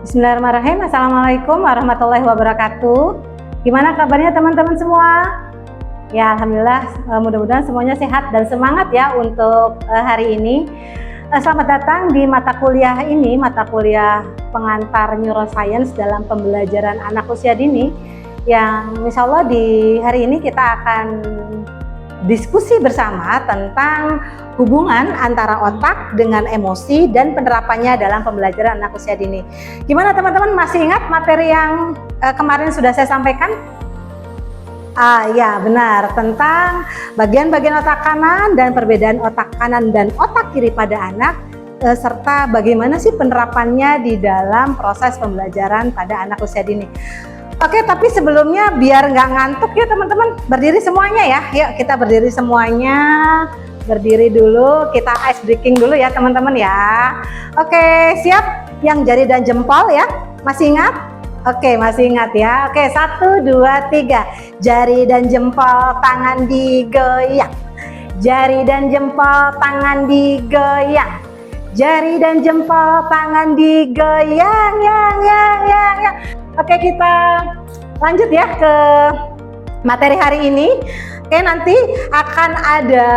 Bismillahirrahmanirrahim. Assalamualaikum warahmatullahi wabarakatuh. Gimana kabarnya teman-teman semua? Ya, alhamdulillah, mudah-mudahan semuanya sehat dan semangat ya untuk hari ini. Selamat datang di mata kuliah ini, mata kuliah pengantar neuroscience dalam pembelajaran anak usia dini, yang insya Allah di hari ini kita akan diskusi bersama tentang hubungan antara otak dengan emosi dan penerapannya dalam pembelajaran anak usia dini. Gimana teman-teman, masih ingat materi yang kemarin sudah saya sampaikan? Ya benar, tentang bagian-bagian otak kanan dan perbedaan otak kanan dan otak kiri pada anak, serta bagaimana sih penerapannya di dalam proses pembelajaran pada anak usia dini. Oke, tapi sebelumnya biar nggak ngantuk ya teman-teman, berdiri semuanya ya. Yuk kita berdiri semuanya, berdiri dulu, kita ice breaking dulu ya teman-teman ya. Oke, siap? Yang jari dan jempol ya, masih ingat? Oke, masih ingat ya. Oke, 1, 2, 3. Jari dan jempol tangan digoyang. Jari dan jempol tangan digoyang. Jari dan jempol tangan digoyang, yang. Oke, kita lanjut ya ke materi hari ini. Oke, nanti akan ada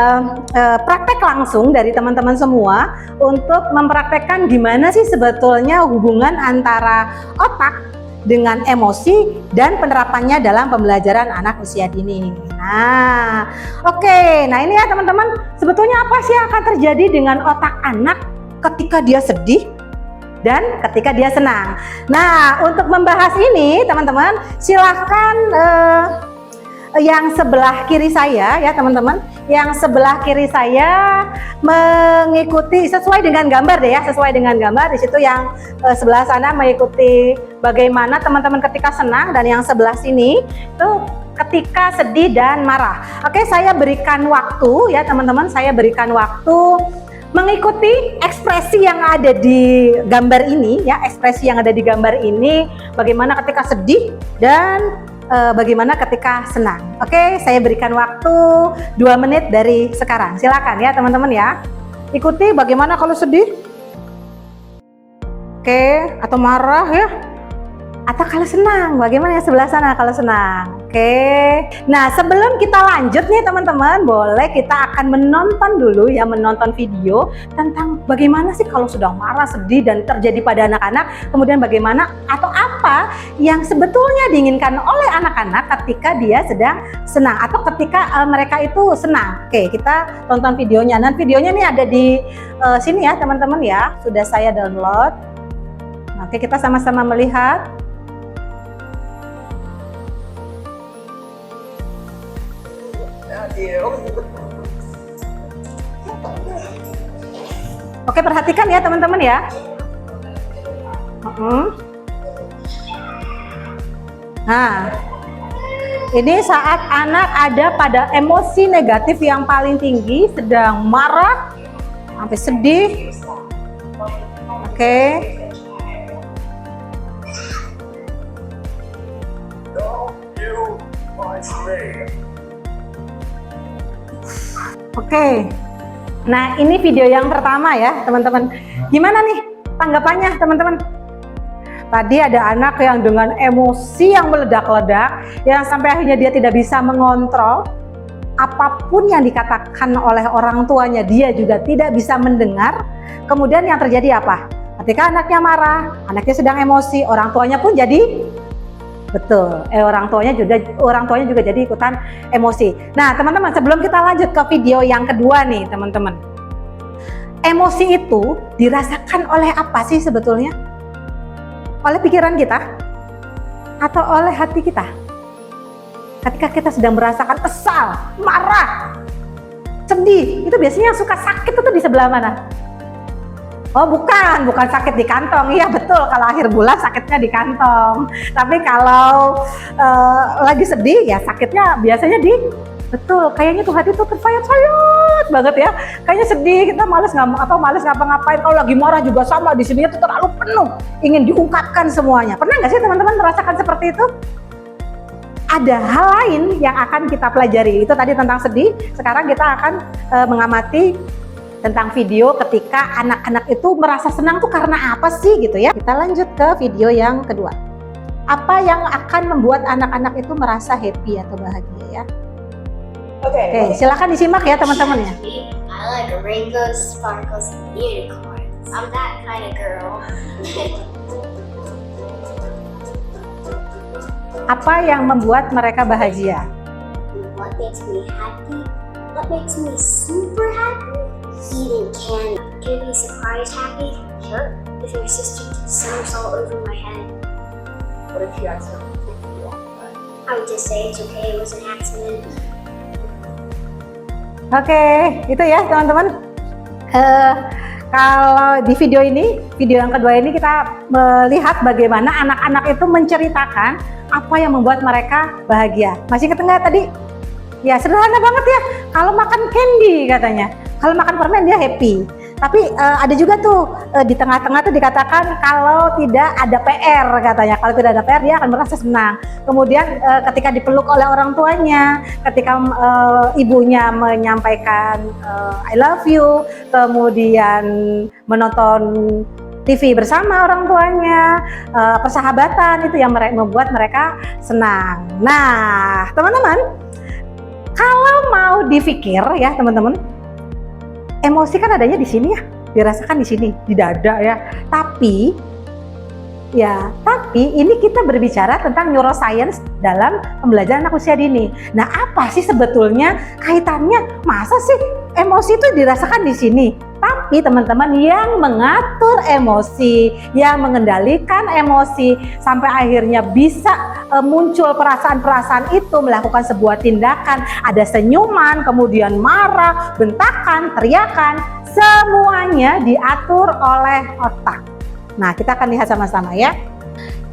praktek langsung dari teman-teman semua untuk mempraktekkan gimana sih sebetulnya hubungan antara otak dengan emosi dan penerapannya dalam pembelajaran anak usia dini. Nah, oke. Nah ini ya teman-teman, sebetulnya apa sih yang akan terjadi dengan otak anak ketika dia sedih dan ketika dia senang. Nah, untuk membahas ini teman-teman, silahkan yang sebelah kiri saya ya teman-teman, yang sebelah kiri saya mengikuti sesuai dengan gambar deh ya, sesuai dengan gambar. Di situ yang sebelah sana mengikuti bagaimana teman-teman ketika senang, dan yang sebelah sini itu ketika sedih dan marah. Oke, saya berikan waktu ya teman-teman, saya berikan waktu mengikuti ekspresi yang ada di gambar ini ya, ekspresi yang ada di gambar ini, bagaimana ketika sedih dan bagaimana ketika senang. Oke, saya berikan waktu 2 menit dari sekarang. Silakan ya teman-teman ya. Ikuti bagaimana kalau sedih. Oke, atau marah ya. Atau kalau senang, bagaimana ya sebelah sana kalau senang. Oke. Nah, sebelum kita lanjut nih teman-teman, boleh kita akan menonton dulu ya, menonton video tentang bagaimana sih kalau sedang marah, sedih dan terjadi pada anak-anak, kemudian bagaimana atau apa yang sebetulnya diinginkan oleh anak-anak ketika dia sedang senang atau ketika mereka itu senang. Oke, kita tonton videonya. Dan videonya nih ada di sini ya teman-teman ya, sudah saya download. Oke, kita sama-sama melihat. Oke, perhatikan ya teman-teman ya. Nah, ini saat anak ada pada emosi negatif yang paling tinggi, sedang marah sampai sedih. Oke. Oke, nah ini video yang pertama ya teman-teman. Gimana nih tanggapannya teman-teman? Tadi ada anak yang dengan emosi yang meledak-ledak, yang sampai akhirnya dia tidak bisa mengontrol apapun yang dikatakan oleh orang tuanya, dia juga tidak bisa mendengar. Kemudian yang terjadi apa? Ketika anaknya marah, anaknya sedang emosi, orang tuanya pun jadi orang tuanya juga jadi ikutan emosi. Nah teman-teman, sebelum kita lanjut ke video yang kedua nih teman-teman, emosi itu dirasakan oleh apa sih sebetulnya? Oleh pikiran kita atau oleh hati kita? Ketika kita sedang merasakan kesal, marah, sedih, itu biasanya yang suka sakit itu di sebelah mana? Oh bukan sakit di kantong. Iya betul, kalau akhir bulan sakitnya di kantong. Tapi kalau lagi sedih ya sakitnya biasanya betul, kayaknya tuh hati tuh tersayat-sayat banget ya. Kayaknya sedih, kita males ngapa-ngapain. Kalau lagi marah juga sama, di sini tuh terlalu penuh, ingin diungkapkan semuanya. Pernah nggak sih teman-teman merasakan seperti itu? Ada hal lain yang akan kita pelajari. Itu tadi tentang sedih. Sekarang kita akan mengamati tentang video ketika anak-anak itu merasa senang tuh karena apa sih gitu ya. Kita lanjut ke video yang kedua. Apa yang akan membuat anak-anak itu merasa happy atau bahagia ya? Oke, silakan disimak ya teman-teman ya. I like rainbows, sparkles, and unicorns. I'm that kind of girl. Apa yang membuat mereka bahagia? What makes me happy? What makes me super happy? Eating candy. Can you be surprised happy? Sure. If your sister did somersault over my head. What if you accidentally picked you off? I would just say it's okay, it was an accident. Oke, itu ya teman-teman. Kalau di video ini, video yang kedua ini kita melihat bagaimana anak-anak itu menceritakan apa yang membuat mereka bahagia. Masih ingat nggak tadi? Ya sederhana banget ya. Kalau makan candy katanya, kalau makan permen dia happy. Tapi ada juga tuh di tengah-tengah tuh dikatakan kalau tidak ada PR katanya. Kalau tidak ada PR dia akan merasa senang. Kemudian ketika dipeluk oleh orang tuanya, ketika ibunya menyampaikan I love you, kemudian menonton TV bersama orang tuanya, persahabatan itu yang membuat mereka senang. Nah, teman-teman, kalau mau dipikir ya teman-teman, emosi kan adanya di sini ya, dirasakan di sini, di dada ya. Tapi ini kita berbicara tentang neuroscience dalam pembelajaran anak usia dini. Nah, apa sih sebetulnya kaitannya? Masa sih emosi itu dirasakan di sini? Tapi teman-teman, yang mengatur emosi, yang mengendalikan emosi sampai akhirnya bisa muncul perasaan-perasaan itu, melakukan sebuah tindakan, ada senyuman, kemudian marah, bentakan, teriakan, semuanya diatur oleh otak. Nah, kita akan lihat sama-sama ya.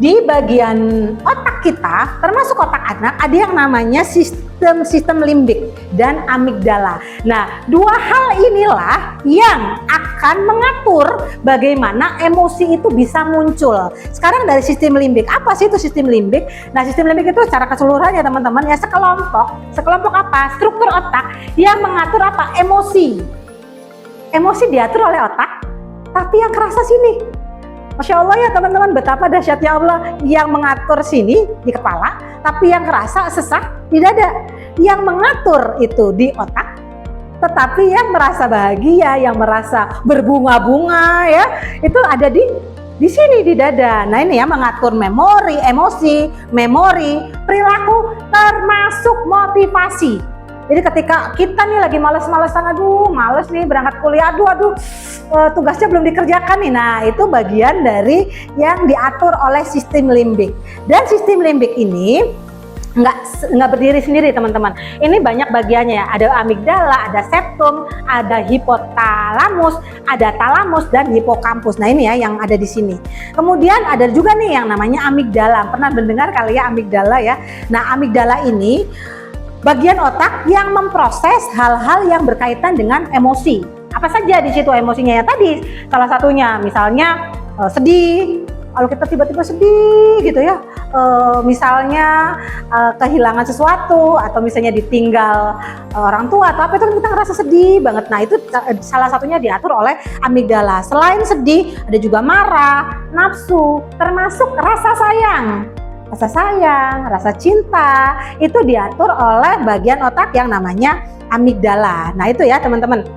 Di bagian otak kita, termasuk otak anak, ada yang namanya sistem limbik dan amigdala. Nah, dua hal inilah yang akan mengatur bagaimana emosi itu bisa muncul. Sekarang dari sistem limbik, apa sih itu sistem limbik? Nah, sistem limbik itu secara keseluruhan ya teman-teman ya, sekelompok apa? Struktur otak yang mengatur apa? Emosi. Emosi diatur oleh otak, tapi yang kerasa sini. Masya Allah ya teman-teman, betapa dahsyatnya Allah, yang mengatur sini di kepala, tapi yang kerasa sesak di dada. Yang mengatur itu di otak, tetapi yang merasa bahagia, yang merasa berbunga-bunga ya, itu ada di sini di dada. Nah, ini ya mengatur memori, emosi, perilaku, termasuk motivasi. Jadi ketika kita nih lagi males-malesan, males nih berangkat kuliah, tugasnya belum dikerjakan nih. Nah, itu bagian dari yang diatur oleh sistem limbik. Dan sistem limbik ini nggak berdiri sendiri teman-teman. Ini banyak bagiannya ya. Ada amigdala, ada septum, ada hipotalamus, ada talamus dan hipokampus. Nah, ini ya yang ada di sini. Kemudian ada juga nih yang namanya amigdala. Pernah mendengar kali ya amigdala ya. Nah, amigdala ini bagian otak yang memproses hal-hal yang berkaitan dengan emosi. Apa saja di situ emosinya ya tadi? Salah satunya misalnya sedih. Kalau kita tiba-tiba sedih gitu ya, misalnya kehilangan sesuatu atau misalnya ditinggal orang tua atau apa, itu kita ngerasa sedih banget. Nah, itu salah satunya diatur oleh amigdala. Selain sedih, ada juga marah, nafsu, termasuk rasa sayang. Rasa cinta itu diatur oleh bagian otak yang namanya amigdala. Nah, itu ya teman-teman.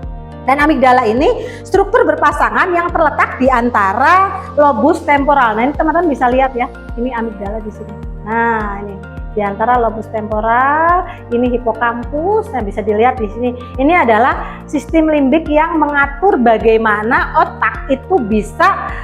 Dan amigdala ini struktur berpasangan yang terletak di antara lobus temporal. Nah, ini teman-teman bisa lihat ya. Ini amigdala di sini. Nah, ini di antara lobus temporal, ini hipokampus. Nah, bisa dilihat di sini. Ini adalah sistem limbik yang mengatur bagaimana otak itu bisa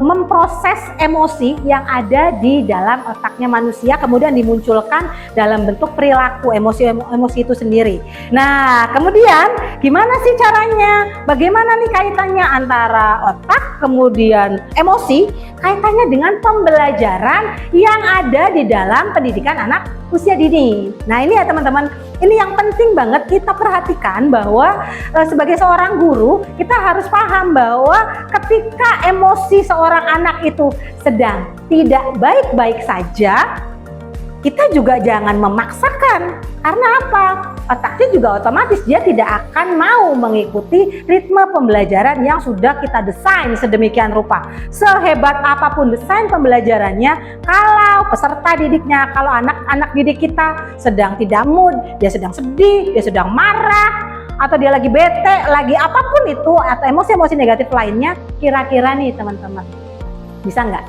memproses emosi yang ada di dalam otaknya manusia, kemudian dimunculkan dalam bentuk perilaku emosi itu sendiri. Nah, kemudian gimana sih caranya? Bagaimana nih kaitannya antara otak kemudian emosi? Kaitannya dengan pembelajaran yang ada di dalam pendidikan anak usia dini. Nah, ini ya teman-teman, ini yang penting banget kita perhatikan bahwa sebagai seorang guru kita harus paham bahwa ketika emosi seorang anak itu sedang tidak baik-baik saja, kita juga jangan memaksakan. Karena apa? otaknya juga otomatis dia tidak akan mau mengikuti ritme pembelajaran yang sudah kita desain sedemikian rupa. Sehebat apapun desain pembelajarannya, kalau peserta didiknya, kalau anak-anak didik kita sedang tidak mood, dia sedang sedih, dia sedang marah, atau dia lagi bete, lagi apapun itu, atau emosi-emosi negatif lainnya, kira-kira nih teman-teman, bisa nggak?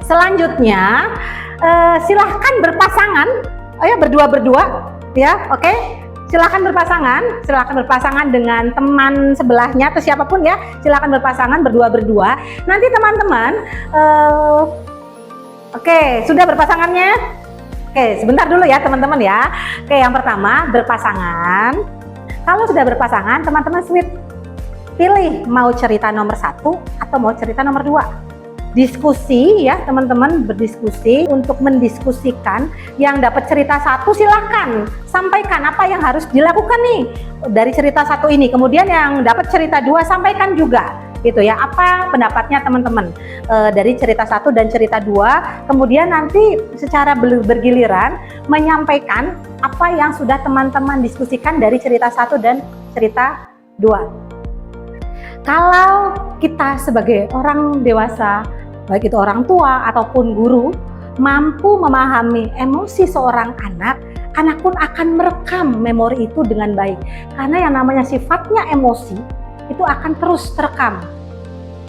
Selanjutnya, silahkan berpasangan, berdua-berdua, ya, oke? Silahkan berpasangan dengan teman sebelahnya atau siapapun ya, silahkan berpasangan berdua-berdua. Nanti teman-teman, oke, sudah berpasangannya? Oke, sebentar dulu ya teman-teman ya. Oke, yang pertama berpasangan. Kalau sudah berpasangan, teman-teman pilih mau cerita nomor 1 atau mau cerita nomor 2. Diskusi ya teman-teman, berdiskusi untuk mendiskusikan. Yang dapat cerita 1 silahkan sampaikan apa yang harus dilakukan nih dari cerita 1 ini. Kemudian yang dapat cerita 2 sampaikan juga gitu ya, apa pendapatnya teman-teman dari cerita 1 dan cerita 2. Kemudian nanti secara bergiliran menyampaikan apa yang sudah teman-teman diskusikan dari cerita 1 dan cerita 2. Kalau kita sebagai orang dewasa, baik itu orang tua ataupun guru, mampu memahami emosi seorang anak, anak pun akan merekam memori itu dengan baik. Karena yang namanya sifatnya emosi itu akan terus terekam,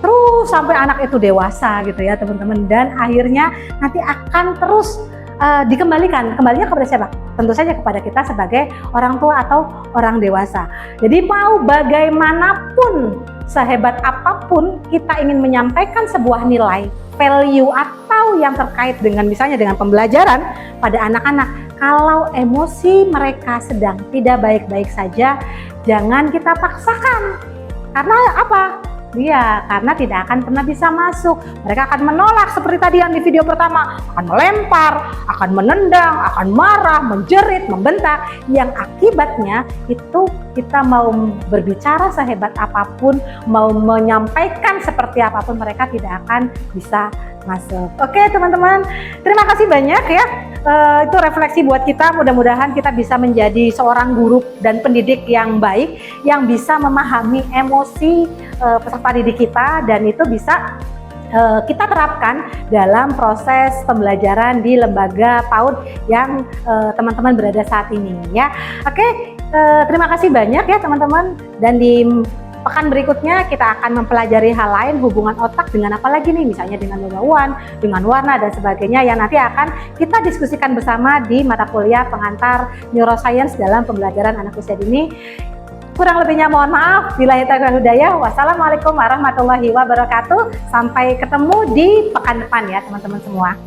terus sampai anak itu dewasa gitu ya teman-teman. Dan akhirnya nanti akan terus dikembalikannya kepada siapa? Tentu saja kepada kita sebagai orang tua atau orang dewasa. Jadi mau bagaimanapun, sehebat apapun kita ingin menyampaikan sebuah nilai, value atau yang terkait dengan misalnya dengan pembelajaran pada anak-anak, kalau emosi mereka sedang tidak baik-baik saja, jangan kita paksakan. Karena apa? Karena tidak akan pernah bisa masuk. Mereka akan menolak seperti tadi yang di video pertama, akan melempar, akan menendang, akan marah, menjerit, membentak, yang akibatnya itu kita mau berbicara sehebat apapun, mau menyampaikan seperti apapun, mereka tidak akan bisa masuk. Oke teman-teman, terima kasih banyak ya. Itu refleksi buat kita, mudah-mudahan kita bisa menjadi seorang guru dan pendidik yang baik, yang bisa memahami emosi peserta didik kita, dan itu bisa kita terapkan dalam proses pembelajaran di lembaga PAUD yang teman-teman berada saat ini ya. Oke, terima kasih banyak ya teman-teman, dan di pekan berikutnya kita akan mempelajari hal lain hubungan otak dengan apa lagi nih, misalnya dengan bauan, dengan warna dan sebagainya, yang nanti akan kita diskusikan bersama di mata kuliah pengantar neuroscience dalam pembelajaran anak usia dini. Kurang lebihnya mohon maaf. Billahi taufiq wal hidayah. Wassalamualaikum warahmatullahi wabarakatuh. Sampai ketemu di pekan depan ya teman-teman semua.